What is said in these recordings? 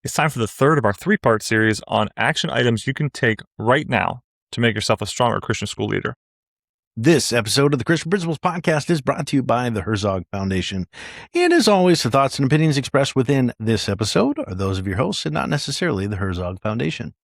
It's time for the third of our three-part series on action items you can take right now to make yourself a stronger Christian school leader. This episode of the Christian Principles Podcast is brought to you by the Herzog Foundation. And as always, the thoughts and opinions expressed within this episode are those of your hosts and not necessarily the Herzog Foundation.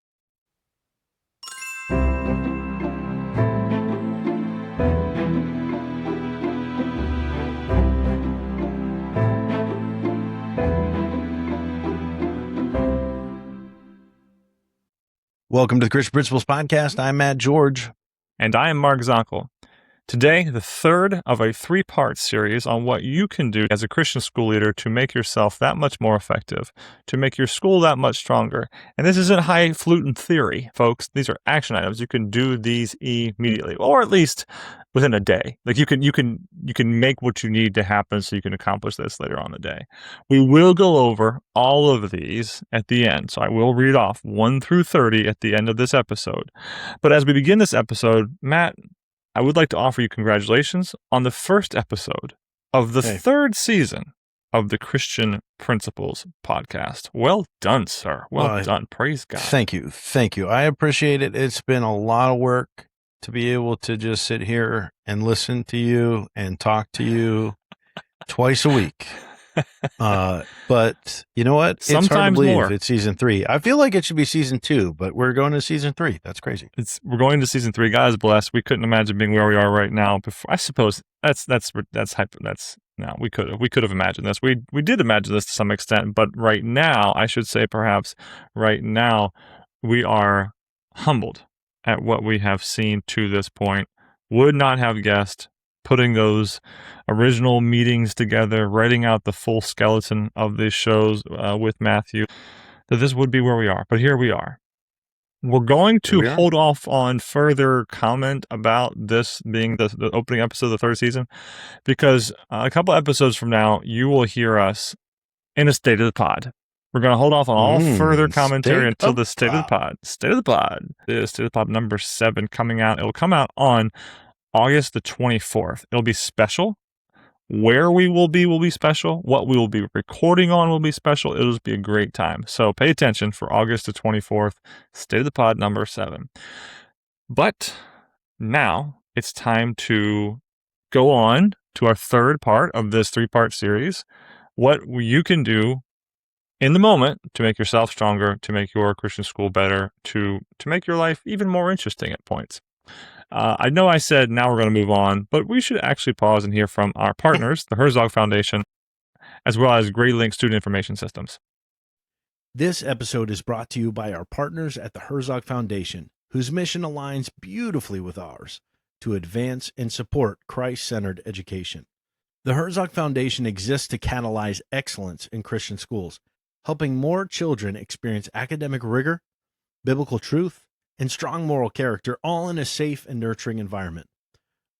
Welcome to the Christian Principles Podcast. I'm Matt George. And I am Mark Zonkel. Today, the third of a three-part series on what you can do as a Christian school leader to make yourself that much more effective, to make your school that much stronger. And this isn't highfalutin theory, folks. These are action items. You can do these immediately, or at least within a day. Like you can make what you need to happen so you can accomplish this later on in the day. We will go over all of these at the end. So I will read off 1 through 30 at the end of this episode. But as we begin this episode, Matt, I would like to offer you congratulations on the first episode of the third season of the Christian Principles Podcast. Well done, sir. Well done. Praise God. Thank you. Thank you. I appreciate it. It's been a lot of work to be able to just sit here and listen to you and talk to you twice a week. But you know what? Sometimes it's hard to believe more. It's season 3. I feel like it should be season 2, but we're going to season 3. That's crazy. We're going to season 3. God is blessed. We couldn't imagine being where we are right now. Before, I suppose no, we could have imagined this. We did imagine this to some extent, but right now, I should say perhaps right now, we are humbled at what we have seen to this point. Would not have guessed, putting those original meetings together, writing out the full skeleton of these shows with Matthew, that this would be where we are. But here we are. We're going to hold off on further comment about this being the opening episode of the third season, because a couple episodes from now, you will hear us in a State of the Pod. We're going to hold off on all further commentary until the State of the Pod. State of the Pod. The State of the Pod number 7 coming out. It'll come out on August the 24th. It'll be special. Where we will be special. What we will be recording on will be special. It'll just be a great time. So pay attention for August the 24th, State of the Pod number 7. But now it's time to go on to our third part of this 3-part series. What you can do in the moment to make yourself stronger, to make your Christian school better, to make your life even more interesting at points. I know I said now we're going to move on, but we should actually pause and hear from our partners, the Herzog Foundation, as well as GradeLink Student Information Systems. This episode is brought to you by our partners at the Herzog Foundation, whose mission aligns beautifully with ours to advance and support Christ-centered education. The Herzog Foundation exists to catalyze excellence in Christian schools, helping more children experience academic rigor, biblical truth, and strong moral character, all in a safe and nurturing environment.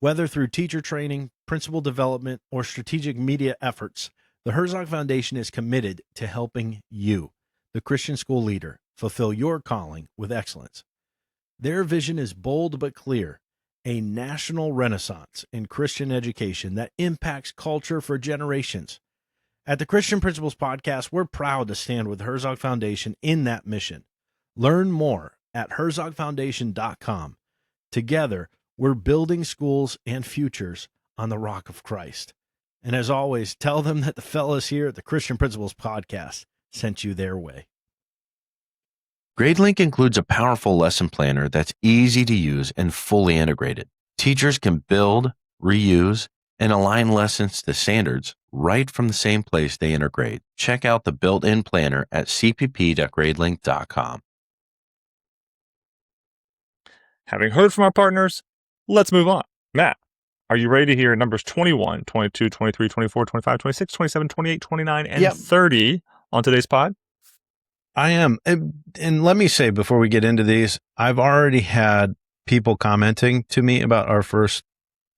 Whether through teacher training, principal development, or strategic media efforts, the Herzog Foundation is committed to helping you, the Christian school leader, fulfill your calling with excellence. Their vision is bold but clear, a national renaissance in Christian education that impacts culture for generations. At the Christian Principles Podcast, we're proud to stand with the Herzog Foundation in that mission. Learn more at herzogfoundation.com. Together, we're building schools and futures on the rock of Christ. And as always, tell them that the fellas here at the Christian Principles Podcast sent you their way. GradeLink includes a powerful lesson planner that's easy to use and fully integrated. Teachers can build, reuse, and align lessons to standards right from the same place they integrate. Check out the built-in planner at cpp.gradelink.com. Having heard from our partners, let's move on. Matt, are you ready to hear numbers 21, 22, 23, 24, 25, 26, 27, 28, 29, and 30 on today's pod? I am. And let me say, before we get into these, I've already had people commenting to me about our first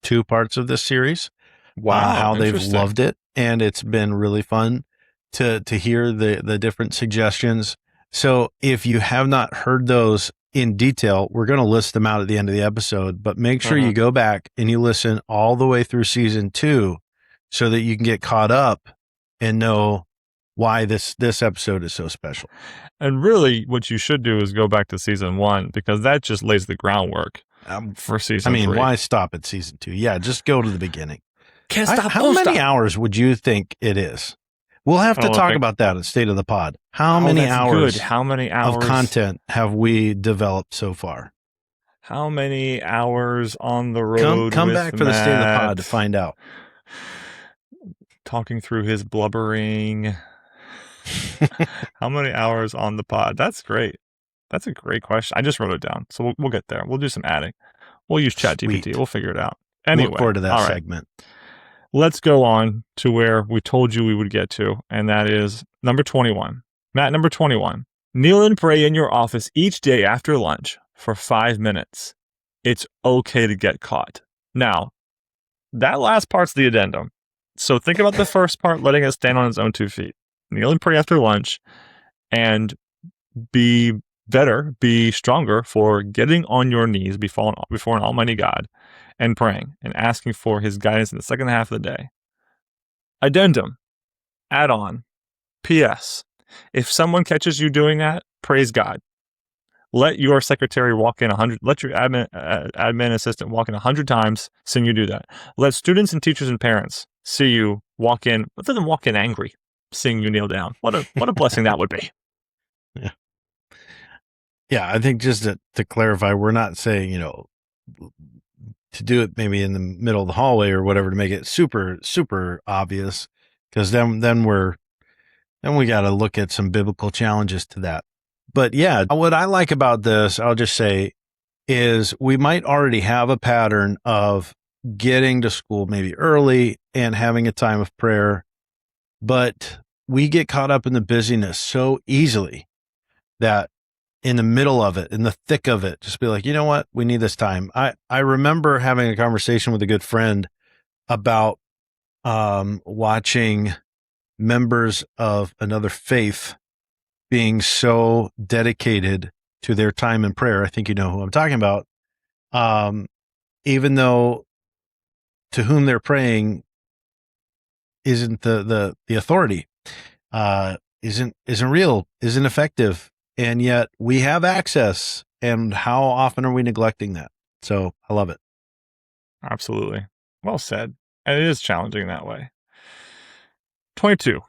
2 parts of this series. Wow. How they've loved it. And it's been really fun to hear the different suggestions. So if you have not heard those in detail, we're going to list them out at the end of the episode, but make sure you go back and you listen all the way through season 2 so that you can get caught up and know why this episode is so special. And really, what you should do is go back to season 1, because that just lays the groundwork for season 3. Why stop at season 2? Yeah, just go to the beginning. Can't stop, How won't many stop. hours would you think it is? We'll have to talk about that at State of the Pod. How many hours How many hours of content have we developed so far? How many hours on the road? Come with back for the State of the Pod Matt, to find out. talking through his blubbering. How many hours on the pod? That's great. That's a great question. I just wrote it down, so we'll get there. We'll do some adding. We'll use ChatGPT. Sweet. We'll figure it out. Anyway, Look forward to that all right. segment. Let's go on to where we told you we would get to, and that is number 21. Matt, number 21. Kneel and pray in your office each day after lunch for 5 minutes. It's okay to get caught. Now, that last part's the addendum. So think about the first part, letting it stand on its own 2 feet. Kneel and pray after lunch, and be better, be stronger for getting on your knees before an almighty God and praying and asking for his guidance in the second half of the day. Addendum, add on, P.S. If someone catches you doing that, praise God. Let your secretary walk in 100, let your admin assistant walk in 100 times, seeing you do that. Let students and teachers and parents see you walk in, let them walk in angry, seeing you kneel down. What a blessing that would be. Yeah, I think just to clarify, we're not saying, to do it maybe in the middle of the hallway or whatever to make it super, super obvious, because then we got to look at some biblical challenges to that. But yeah, what I like about this, I'll just say, is we might already have a pattern of getting to school maybe early and having a time of prayer, but we get caught up in the busyness so easily that in the middle of it, in the thick of it, just be like, you know what? We need this time. I remember having a conversation with a good friend about watching members of another faith being so dedicated to their time in prayer. I think you know who I'm talking about. Even though to whom they're praying isn't the authority, isn't real, isn't effective. And yet we have access, and how often are we neglecting that? So I love it. Absolutely. Well said. And it is challenging that way. 22.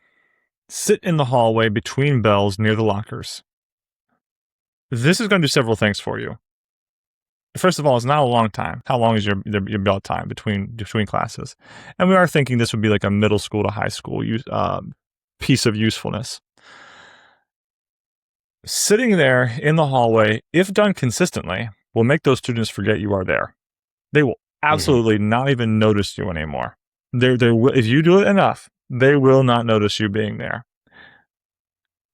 Sit in the hallway between bells near the lockers. This is going to do several things for you. First of all, it's not a long time. How long is your bell time between classes? And we are thinking this would be like a middle school to high school piece of usefulness. Sitting there in the hallway, if done consistently, will make those students forget you are there. They will absolutely not even notice you anymore. If you do it enough, they will not notice you being there.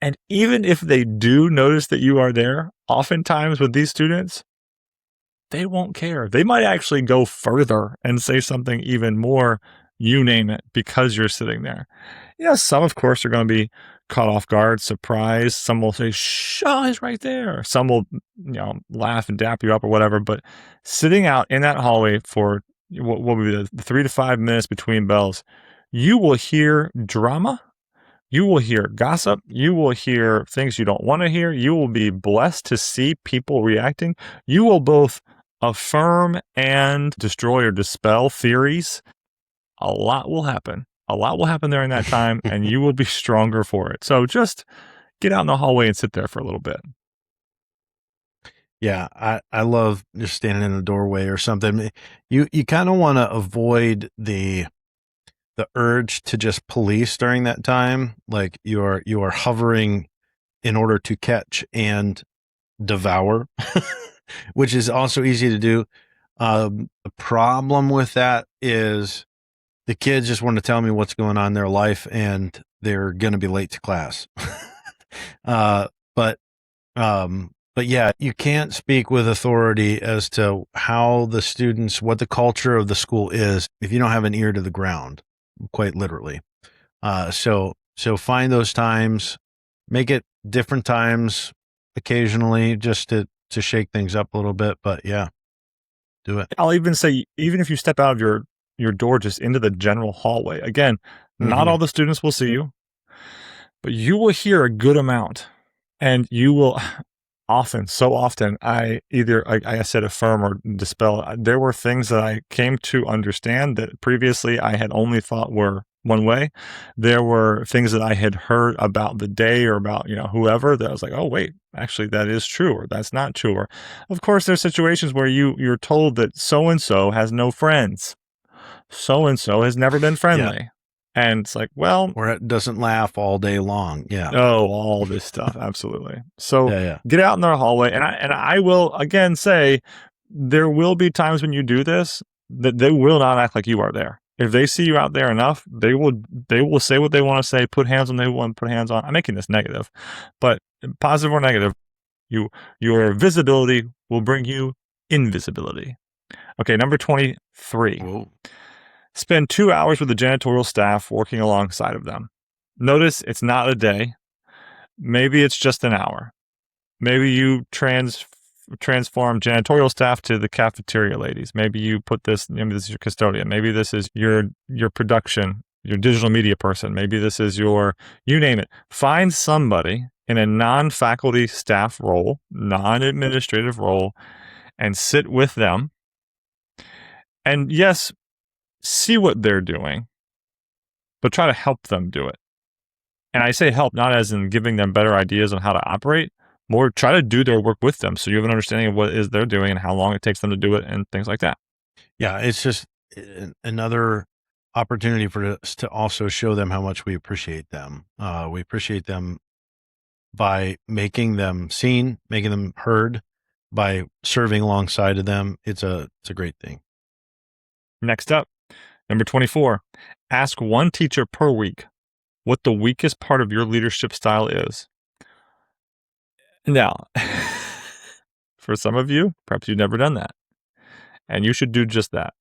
And even if they do notice that you are there, oftentimes with these students, they won't care. They might actually go further and say something even more, you name it, because you're sitting there. Some, of course, are going to be caught off guard, surprised. Some will say, shh, oh, he's right there. Some will, laugh and dap you up or whatever. But sitting out in that hallway for what will be the 3 to 5 minutes between bells, you will hear drama. You will hear gossip. You will hear things you don't want to hear. You will be blessed to see people reacting. You will both affirm and destroy or dispel theories. A lot will happen. A lot will happen during that time, and you will be stronger for it. So just get out in the hallway and sit there for a little bit. Yeah, I love just standing in the doorway or something. You kind of want to avoid the urge to just police during that time. Like you are hovering in order to catch and devour, which is also easy to do. The problem with that is the kids just want to tell me what's going on in their life, and they're going to be late to class. But yeah, you can't speak with authority as to how the students, what the culture of the school is, if you don't have an ear to the ground, quite literally. So find those times, make it different times occasionally, just to shake things up a little bit. But yeah, do it. I'll even say, even if you step out of your door just into the general hallway, again, not all the students will see you. but you will hear a good amount, and you will so often, I said affirm or dispel. There were things that I came to understand that previously I had only thought were one way. There were things that I had heard about the day or about, whoever, that I was like, oh, wait, actually that is true, or that's not true. Or of course, there's situations where you're told that so-and-so has no friends. So-and-so has never been friendly. And it's like, well, or it doesn't laugh all day long. Yeah. Oh, all this stuff. Absolutely. So Yeah. get out in the hallway. And I will again say, there will be times when you do this that they will not act like you are there. If they see you out there enough, they will say what they want to say, put hands on what they want to put hands on. I'm making this negative, but positive or negative, your visibility will bring you invisibility. Okay, number 23. Whoa. Spend 2 hours with the janitorial staff working alongside of them. Notice it's not a day. Maybe it's just an hour. Maybe you transform janitorial staff to the cafeteria ladies. Maybe you maybe this is your custodian. Maybe this is your production, your digital media person. Maybe this is you name it. Find somebody in a non-faculty staff role, non-administrative role, and sit with them. And yes, see what they're doing, but try to help them do it. And I say help not as in giving them better ideas on how to operate, more try to do their work with them so you have an understanding of what it is they're doing and how long it takes them to do it and things like that. Yeah, it's just another opportunity for us to also show them how much we appreciate them. We appreciate them by making them seen, making them heard, by serving alongside of them. It's a great thing. Next up, number 24, ask one teacher per week what the weakest part of your leadership style is. Now, for some of you, perhaps you've never done that, and you should do just that.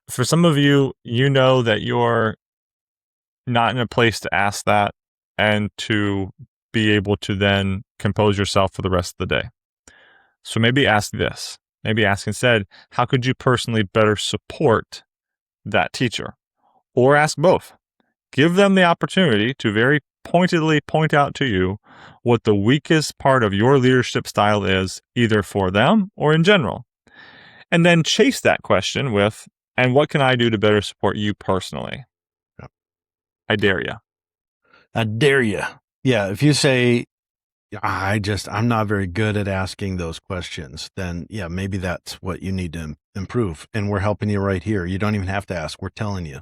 For some of you, you know that you're not in a place to ask that and to be able to then compose yourself for the rest of the day. So maybe ask this. Maybe ask instead, how could you personally better support that teacher? Or ask both. Give them the opportunity to very pointedly point out to you what the weakest part of your leadership style is, either for them or in general. And then chase that question with, and what can I do to better support you personally? Yep. I dare you. I dare you. Yeah. If you say, I'm not very good at asking those questions, then yeah, maybe that's what you need to improve. And we're helping you right here. You don't even have to ask. We're telling you,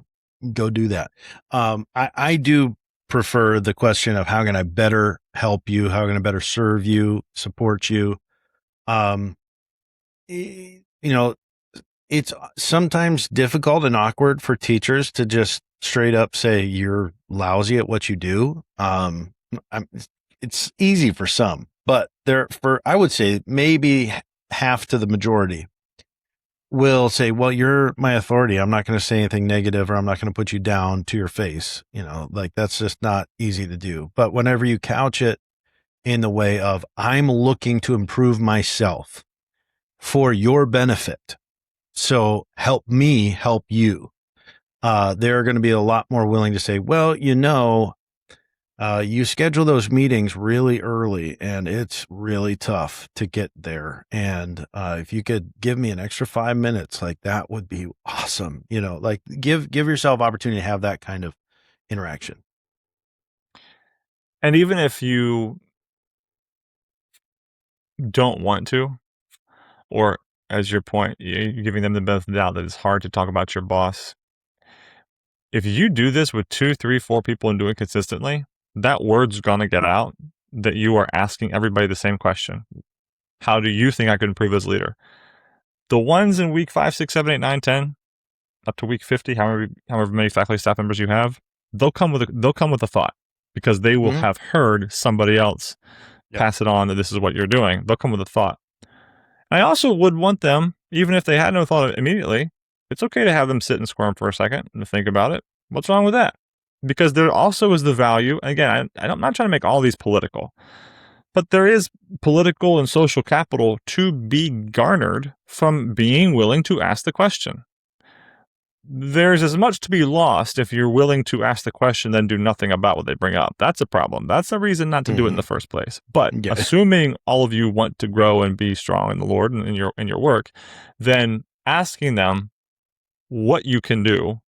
go do that. I do prefer the question of how can I better help you? How can I better serve you, support you? It's sometimes difficult and awkward for teachers to just straight up say you're lousy at what you do. It's easy for some, but I would say maybe half to the majority will say, well, you're my authority. I'm not going to say anything negative, or I'm not going to put you down to your face. Like that's just not easy to do. But whenever you couch it in the way of, I'm looking to improve myself for your benefit, so help me help you. They're going to be a lot more willing to say, well, you schedule those meetings really early and it's really tough to get there. And if you could give me an extra 5 minutes, like that would be awesome. Like give yourself opportunity to have that kind of interaction. And even if you don't want to, or as your point, you're giving them the benefit of the doubt that it's hard to talk about your boss. If you do this with 2, 3, 4 people and do it consistently, that word's going to get out that you are asking everybody the same question. How do you think I could improve as a leader? The ones in week 5, 6, 7, 8, 9, 10, up to week 50, however many faculty staff members you have, they'll come with a thought, because they will have heard somebody else pass it on that this is what you're doing. They'll come with a thought. I also would want them, even if they had no thought immediately, it's okay to have them sit and squirm for a second and think about it. What's wrong with that? Because there also is the value, again, I'm not trying to make all these political, but there is political and social capital to be garnered from being willing to ask the question. there's as much to be lost if you're willing to ask the question, then do nothing about what they bring up. That's a problem. That's a reason not to do it in the first place. But Yeah. assuming all of you want to grow and be strong in the Lord and in your work, then asking them what you can do,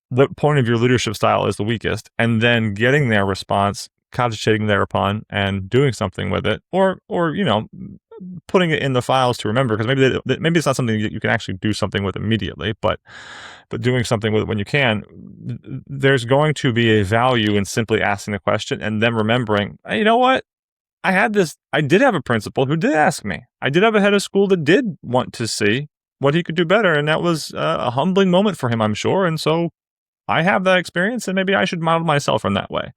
what point of your leadership style is the weakest, and then getting their response, cogitating thereupon, and doing something with it, or putting it in the files to remember, because maybe it's not something that you can actually do something with immediately, but doing something with it when you can. There's going to be a value in simply asking the question and then remembering, hey, you know what? I did have a principal who did ask me. I did have a head of school that did want to see what he could do better, and that was a humbling moment for him, I'm sure, and so I have that experience, and maybe I should model myself in that way.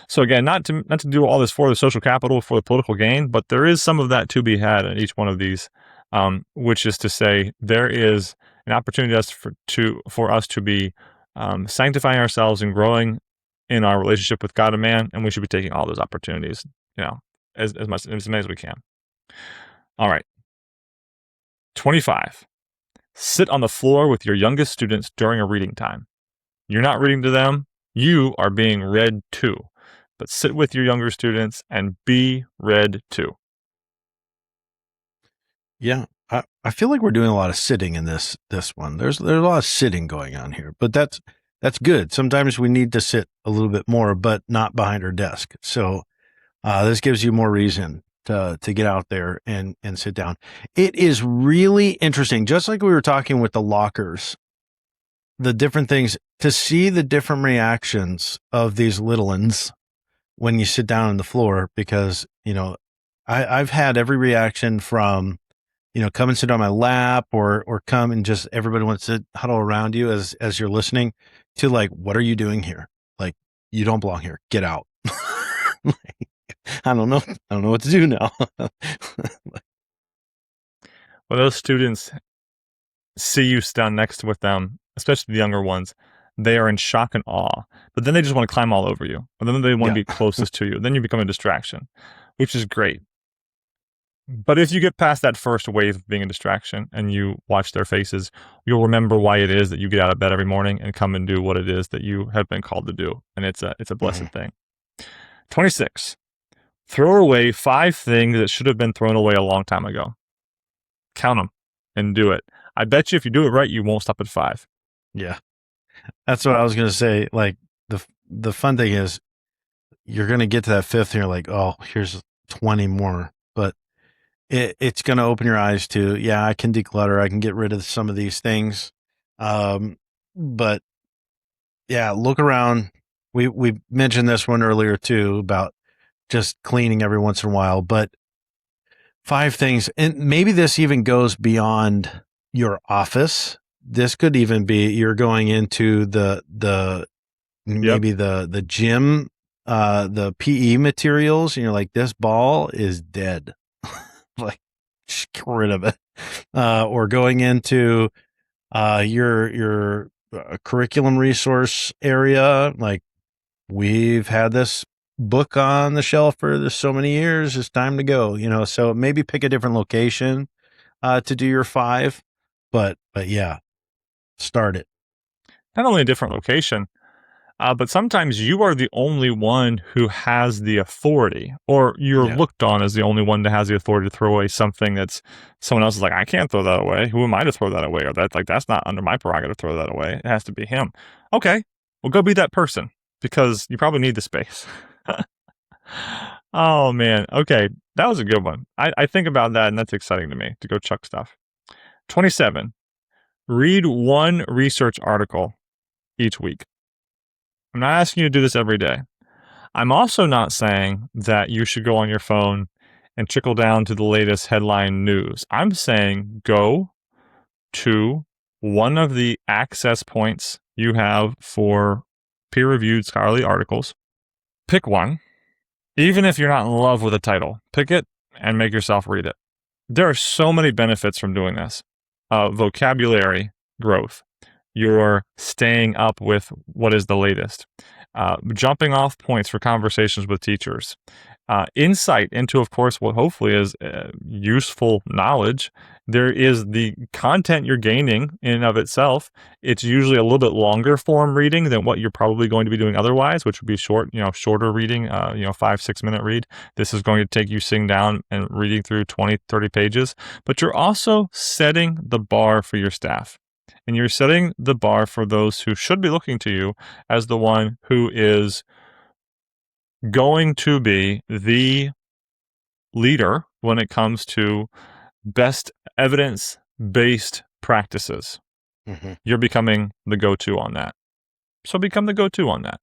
So again, not to do all this for the social capital, for the political gain, but there is some of that to be had in each one of these, which is to say there is an opportunity for us to be sanctifying ourselves and growing in our relationship with God and man, and we should be taking all those opportunities, as many as we can. All right. 25. Sit on the floor with your youngest students during a reading time. You're not reading to them. You are being read to. But sit with your younger students and be read to. Yeah. I feel like we're doing a lot of sitting in this one. There's a lot of sitting going on here, but that's good. Sometimes we need to sit a little bit more, but not behind our desk. So this gives you more reason to get out there and sit down. It is really interesting, just like we were talking with the lockers, the different things, to see the different reactions of these little ones when you sit down on the floor, because, I've had every reaction from, come and sit on my lap, or come and just everybody wants to huddle around you as you're listening, to like, what are you doing here? Like, you don't belong here. Get out. I don't know what to do now. When those students see you stand next with them, especially the younger ones, they are in shock and awe. But then they just want to climb all over you. And then they want to be closest to you. Then you become a distraction, which is great. But if you get past that first wave of being a distraction and you watch their faces, you'll remember why it is that you get out of bed every morning and come and do what it is that you have been called to do. And it's a blessed thing. 26. Throw away 5 things that should have been thrown away a long time ago. Count them and do it. I bet you if you do it right, you won't stop at 5. Yeah. That's what I was going to say. Like, the fun thing is you're going to get to that 5th and you're like, oh, here's 20 more. But it's going to open your eyes to, yeah, I can declutter. I can get rid of some of these things. But yeah, look around. We mentioned this one earlier too, about just cleaning every once in a while, but 5 things. And maybe this even goes beyond your office. This could even be, you're going into maybe the gym, the PE materials, and you're like, this ball is dead. Like, just get rid of it. Or going into your curriculum resource area, like, we've had this book on the shelf for so many years, it's time to go, so maybe pick a different location to do your 5, but yeah, start it. Not only a different location, but sometimes you are the only one who has the authority, or you're looked on as the only one that has the authority to throw away something that's someone else is like, I can't throw that away. Who am I to throw that away? Or that's not under my prerogative to throw that away. It has to be him. Okay, well, go be that person, because you probably need the space. Oh man. Okay. That was a good one. I think about that, and that's exciting to me, to go chuck stuff. 27. Read 1 research article each week. I'm not asking you to do this every day. I'm also not saying that you should go on your phone and trickle down to the latest headline news. I'm saying go to one of the access points you have for peer-reviewed scholarly articles. Pick one. Even if you're not in love with the title, pick it and make yourself read it. There are so many benefits from doing this. Vocabulary growth. You're staying up with what is the latest. Jumping off points for conversations with teachers. insight into, of course, what hopefully is useful knowledge. There is the content you're gaining in and of itself. It's usually a little bit longer form reading than what you're probably going to be doing otherwise, which would be shorter reading, 5-6 minute read. This is going to take you sitting down and reading through 20, 30 pages, but you're also setting the bar for your staff. And you're setting the bar for those who should be looking to you as the one who is going to be the leader when it comes to best evidence-based practices. Mm-hmm. You're becoming the go-to on that. So become the go-to on that.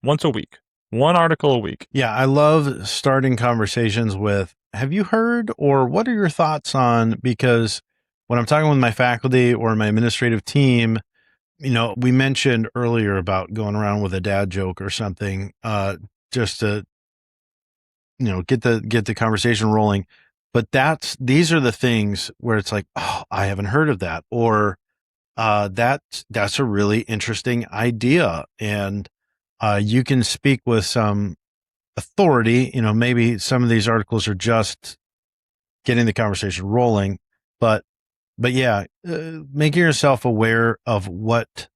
Once a week. One article a week. Yeah, I love starting conversations with, have you heard, or what are your thoughts on? Because when I'm talking with my faculty or my administrative team, we mentioned earlier about going around with a dad joke or something, just to, get the conversation rolling. But these are the things where it's like, oh, I haven't heard of that, or that's a really interesting idea, and you can speak with some authority. Maybe some of these articles are just getting the conversation rolling, but yeah, making yourself aware of what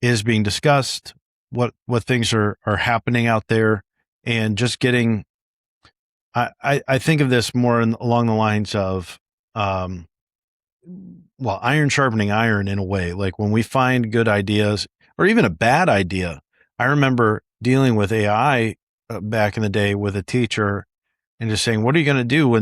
is being discussed, what things are happening out there, and just getting. I think of this more along the lines of, iron sharpening iron in a way. Like when we find good ideas or even a bad idea. I remember dealing with AI back in the day with a teacher and just saying, what are you going to do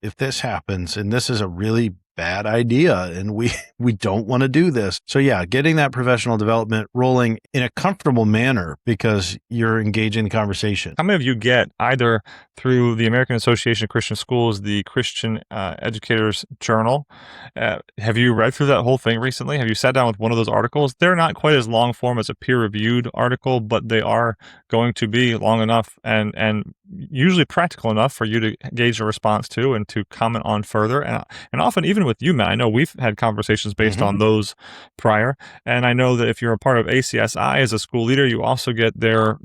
if this happens? And this is a really bad idea, and we don't want to do this. So yeah, getting that professional development rolling in a comfortable manner because you're engaging in conversation. How many of you get either through the American Association of Christian Schools, the Christian Educators Journal? Have you read through that whole thing recently? Have you sat down with one of those articles? They're not quite as long form as a peer-reviewed article, but they are going to be long enough and usually practical enough for you to gauge a response to and to comment on further. And often even with you, Matt, I know we've had conversations based on those prior. And I know that if you're a part of ACSI as a school leader, you also get their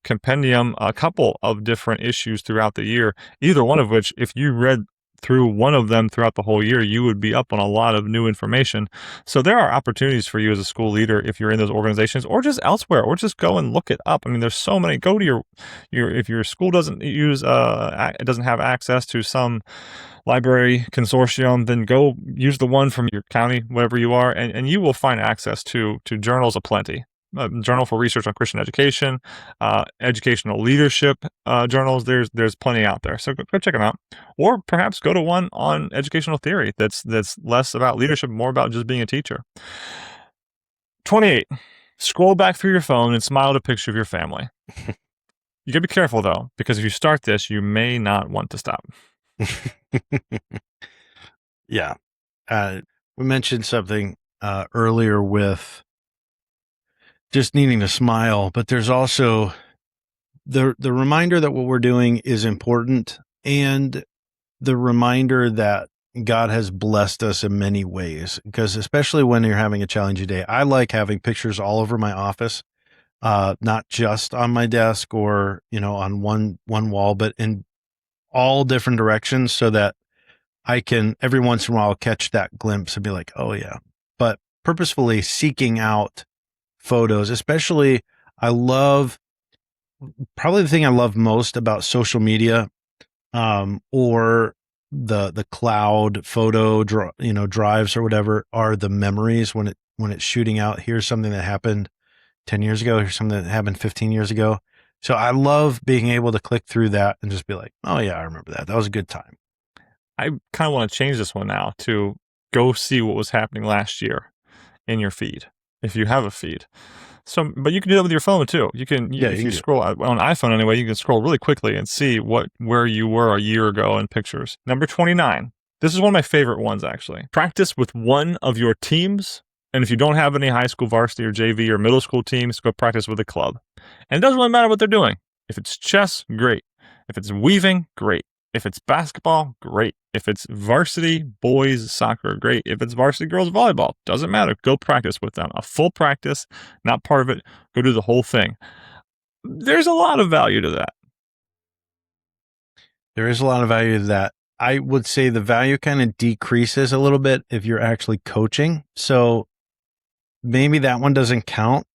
compendium, a couple of different issues throughout the year, either one of which, if you read through one of them throughout the whole year, you would be up on a lot of new information. So there are opportunities for you as a school leader if you're in those organizations or just elsewhere, or just go and look it up. I mean, there's so many. Go to your if your school doesn't use it doesn't have access to some library consortium, then go use the one from your county, wherever you are, and you will find access to journals aplenty. Journal for Research on Christian Education, educational leadership journals. There's plenty out there. So go check them out. Or perhaps go to one on educational theory that's less about leadership, more about just being a teacher. 28. Scroll back through your phone and smile at a picture of your family. You gotta be careful though, because if you start this, you may not want to stop. Yeah. We mentioned something earlier with just needing to smile, but there's also the reminder that what we're doing is important, and the reminder that God has blessed us in many ways, because especially when you're having a challenging day, I like having pictures all over my office, not just on my desk or, on one wall, but in all different directions, so that I can every once in a while catch that glimpse and be like, oh yeah. But purposefully seeking out photos, especially probably the thing I love most about social media, or the cloud photo drives or whatever, are the memories when it's shooting out. Here's something that happened 10 years ago. Here's something that happened 15 years ago. So I love being able to click through that and just be like, oh yeah, I remember that. That was a good time. I kind of want to change this one now to go see what was happening last year in your feed, if you have a feed. So, but you can do that with your phone too. You can, if you scroll on iPhone anyway, you can scroll really quickly and see where you were a year ago in pictures. Number 29. This is one of my favorite ones, actually. Practice with one of your teams. And if you don't have any high school varsity or JV or middle school teams, go practice with a club. And it doesn't really matter what they're doing. If it's chess, great. If it's weaving, great. If it's basketball, great. If it's varsity boys soccer, great. If it's varsity girls volleyball, doesn't matter. Go practice with them. A full practice, not part of it. Go do the whole thing. There's a lot of value to that. There is a lot of value to that. I would say the value kind of decreases a little bit if you're actually coaching. So maybe that one doesn't count.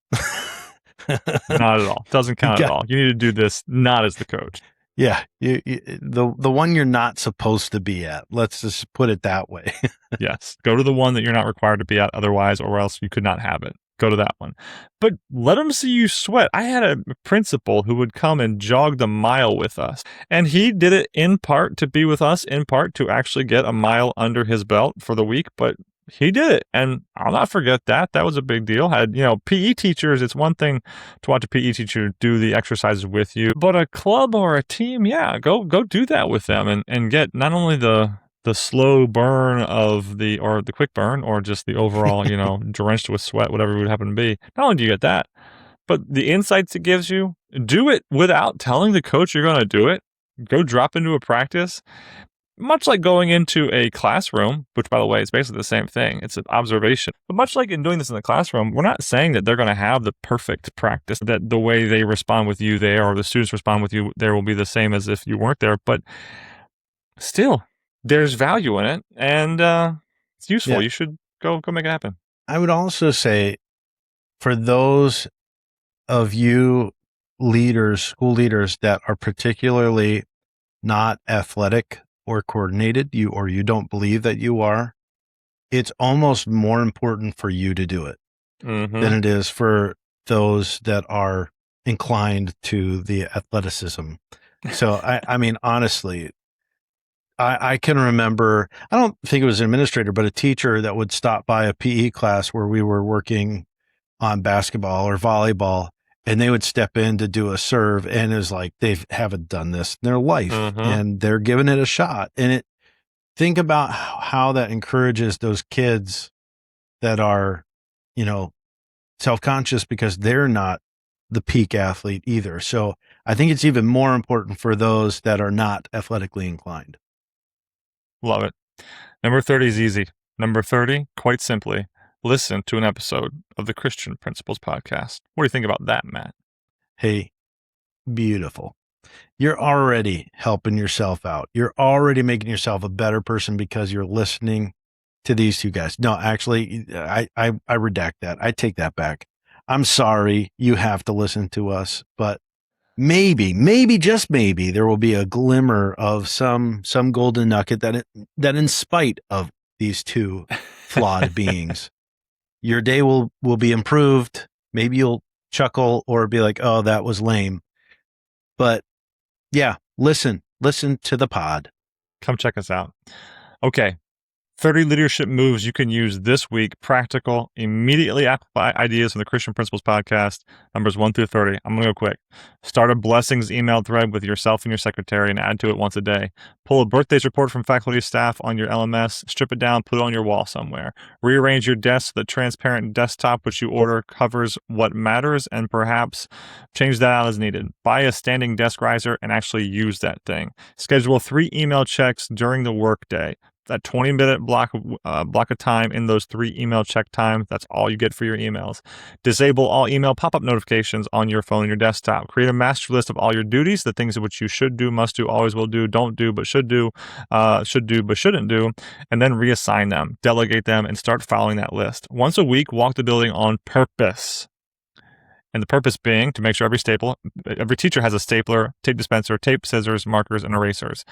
Not at all. Doesn't count at all. You need to do this not as the coach. Yeah, the one you're not supposed to be at. Let's just put it that way. Yes. Go to the one that you're not required to be at otherwise, or else you could not have it. Go to that one. But let them see you sweat. I had a principal who would come and jog the mile with us. And he did it in part to be with us, in part to actually get a mile under his belt for the week. But he did it. And I'll not forget that. That was a big deal. Had, PE teachers, it's one thing to watch a PE teacher do the exercises with you, but a club or a team, yeah, go do that with them and get not only the slow burn or the quick burn, or just the overall, drenched with sweat, whatever it would happen to be. Not only do you get that, but the insights it gives you, do it without telling the coach you're going to do it. Go drop into a practice. Much like going into a classroom, which, by the way, is basically the same thing. It's an observation. But much like in doing this in the classroom, we're not saying that they're going to have the perfect practice, that the way they respond with you there or the students respond with you there will be the same as if you weren't there. But still, there's value in it, and it's useful. Yeah. You should go make it happen. I would also say, for those of you leaders, school leaders that are particularly not athletic or coordinated, you don't believe that you are, it's almost more important for you to do it than it is for those that are inclined to the athleticism. So I mean, honestly, I can remember, I don't think it was an administrator, but a teacher that would stop by a PE class where we were working on basketball or volleyball, and they would step in to do a serve, and it was like they haven't done this in their life, and they're giving it a shot. And think about how that encourages those kids that are, self-conscious because they're not the peak athlete either. So I think it's even more important for those that are not athletically inclined. Love it. Number 30 is easy. Number 30, quite simply, listen to an episode of the Christian Principles Podcast. What do you think about that, Matt? Hey, beautiful. You're already helping yourself out. You're already making yourself a better person because you're listening to these two guys. No, actually, I redact that. I take that back. I'm sorry you have to listen to us, but maybe, just maybe, there will be a glimmer of some golden nugget that in spite of these two flawed beings, your day will be improved. Maybe you'll chuckle or be like, oh, that was lame. But yeah, listen to the pod. Come check us out. Okay. 30 leadership moves you can use this week. Practical, immediately apply ideas from the Christian Principles Podcast, numbers 1 through 30. I'm going to go quick. Start a blessings email thread with yourself and your secretary and add to it once a day. Pull a birthdays report from faculty staff on your LMS, strip it down, put it on your wall somewhere. Rearrange your desk so the transparent desktop which you order covers what matters, and perhaps change that out as needed. Buy a standing desk riser and actually use that thing. Schedule 3 email checks during the workday. That 20-minute block of time in those 3 email check times, that's all you get for your emails. Disable all email pop-up notifications on your phone and your desktop. Create a master list of all your duties, the things which you should do, must do, always will do, don't do, but should do but shouldn't do, and then reassign them, delegate them, and start following that list. Once a week, walk the building on purpose. And the purpose being to make sure every teacher has a stapler, tape dispenser, tape, scissors, markers, and erasers.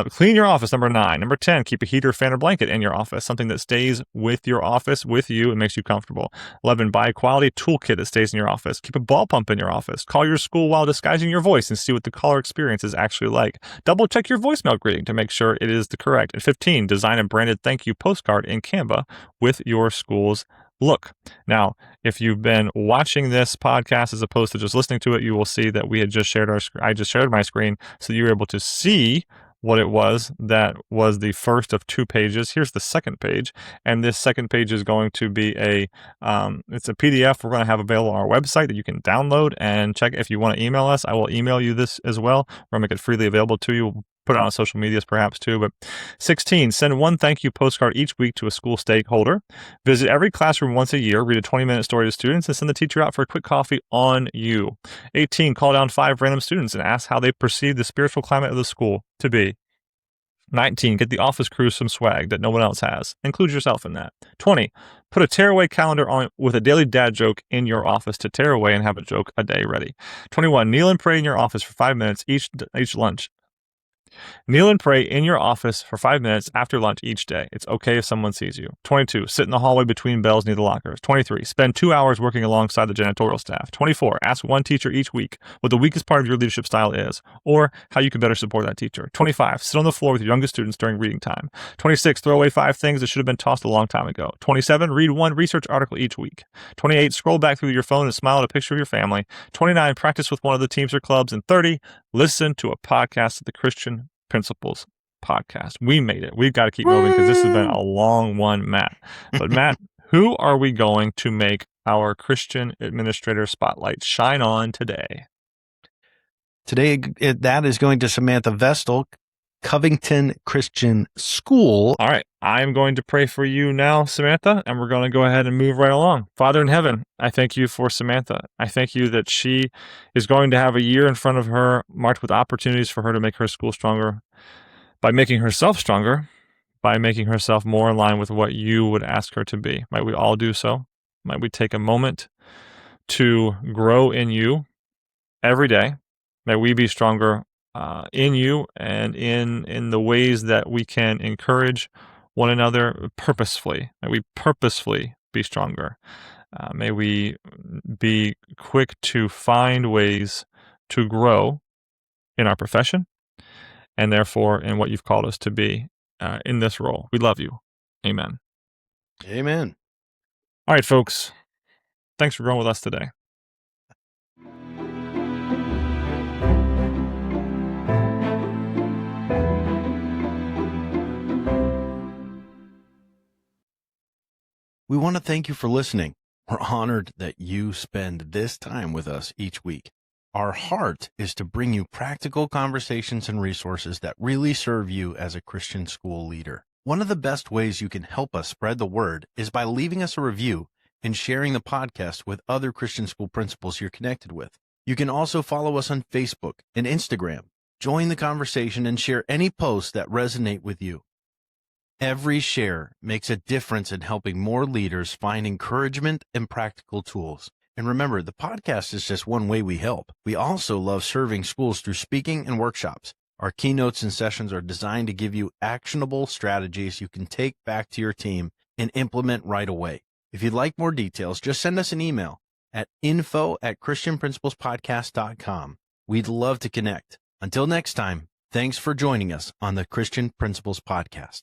Clean your office, number 9. Number 10, keep a heater, fan, or blanket in your office, something that stays with your office, with you, and makes you comfortable. 11, buy a quality toolkit that stays in your office. Keep a ball pump in your office. Call your school while disguising your voice and see what the caller experience is actually like. Double check your voicemail greeting to make sure it is the correct. And 15, design a branded thank you postcard in Canva with your school's look. Now, if you've been watching this podcast as opposed to just listening to it, you will see that I just shared my screen so you were able to see what it was that was the first of 2 pages. Here's the second page, and this second page is going to be it's a PDF we're going to have available on our website that you can download and check. If you want to email us, I will email you this as well. We're going to make it freely available to you. put it on social medias perhaps too. But 16, send one thank you postcard each week to a school stakeholder. Visit every classroom once a year, read a 20-minute story to students, and send the teacher out for a quick coffee on you. 18, call down 5 random students and ask how they perceive the spiritual climate of the school to be. 19, get the office crew some swag that no one else has. Include yourself in that. 20, put a tearaway calendar on with a daily dad joke in your office to tear away and have a joke a day ready. 21, kneel and pray in your office for 5 minutes each lunch. Kneel and pray in your office for 5 minutes after lunch each day. It's okay if someone sees you. 22, sit in the hallway between bells near the lockers. 23, spend 2 hours working alongside the janitorial staff. 24, ask one teacher each week what the weakest part of your leadership style is, or how you could better support that teacher. 25, sit on the floor with your youngest students during reading time. 26, throw away 5 things that should have been tossed a long time ago. 27, read one research article each week. 28, scroll back through your phone and smile at a picture of your family. 29, practice with one of the teams or clubs. And 30, listen to a podcast at the Christian Principles Podcast. We made it. We've got to keep moving because this has been a long one, Matt. But Matt, who are we going to make our Christian Administrator Spotlight shine on today? Today, that is going to Samantha Vestal, Covington Christian School. All right. I'm going to pray for you now, Samantha, and we're going to go ahead and move right along. Father in heaven, I thank you for Samantha. I thank you that she is going to have a year in front of her marked with opportunities for her to make her school stronger by making herself stronger, by making herself more in line with what you would ask her to be. Might we all do so? Might we take a moment to grow in you every day? May we be stronger in you and in the ways that we can encourage one another purposefully. May we purposefully be stronger. May we be quick to find ways to grow in our profession and therefore in what you've called us to be in this role. We love you. Amen. Amen. All right, folks. Thanks for growing with us today. We want to thank you for listening. We're honored that you spend this time with us each week. Our heart is to bring you practical conversations and resources that really serve you as a Christian school leader. One of the best ways you can help us spread the word is by leaving us a review and sharing the podcast with other Christian school principals you're connected with. You can also follow us on Facebook and Instagram. Join the conversation and share any posts that resonate with you. Every share makes a difference in helping more leaders find encouragement and practical tools. And remember, the podcast is just one way we help. We also love serving schools through speaking and workshops. Our keynotes and sessions are designed to give you actionable strategies you can take back to your team and implement right away. If you'd like more details, just send us an email at info@christianprinciplespodcast.com. We'd love to connect. Until next time, thanks for joining us on the Christian Principles Podcast.